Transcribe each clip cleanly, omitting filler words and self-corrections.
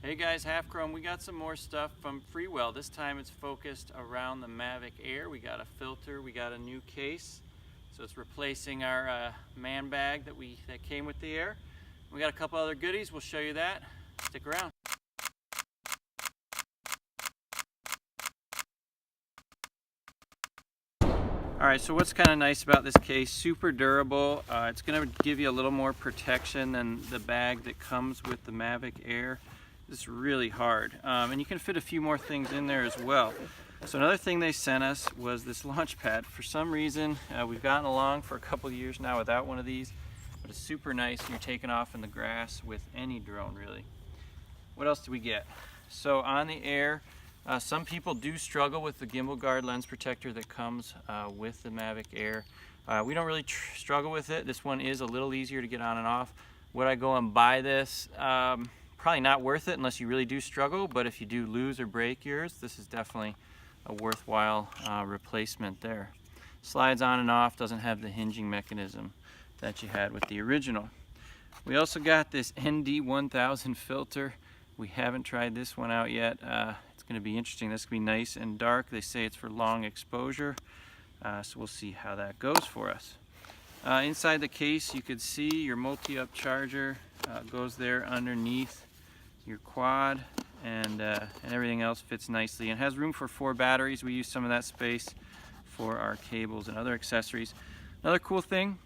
Hey guys, Half Chrome, we got some more stuff from FreeWell. This time it's focused around the Mavic Air. We got a filter, we got a new case. So it's replacing our man bag that came with the Air. We got a couple other goodies, we'll show you that. Stick around. Alright, so what's kind of nice about this case, super durable. It's going to give you a little more protection than the bag that comes with the Mavic Air. It's really hard, and you can fit a few more things in there as well. So another thing they sent us was this launch pad. For some reason, we've gotten along for a couple of years now without one of these, but it's super nice and you're taking off in the grass with any drone really. What else do we get? So on the Air, some people do struggle with the gimbal guard lens protector that comes with the Mavic Air. We don't really struggle with it. This one is a little easier to get on and off. Would I go and buy this? Probably not worth it unless you really do struggle, but if you do lose or break yours, this is definitely a worthwhile replacement there. Slides on and off, doesn't have the hinging mechanism that you had with the original. We also got this Nd1000 filter. We haven't tried this one out yet. It's going to be interesting. This could be nice and dark. They say it's for long exposure, so we'll see how that goes for us. Inside the case you could see your multi-up charger goes there underneath your quad, and everything else fits nicely and has room for 4 batteries. We use some of that space for our cables and other accessories. Another cool thing,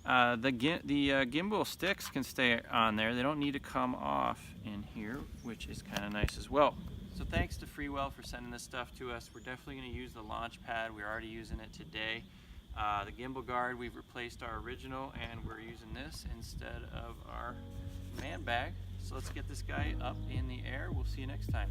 the gimbal sticks can stay on there. They don't need to come off in here, which is kind of nice as well. So thanks to FreeWell for sending this stuff to us. We're definitely going to use the launch pad. We're already using it today. The gimbal guard, we've replaced our original and we're using this instead of our man bag. So let's get this guy up in the air. We'll see you next time.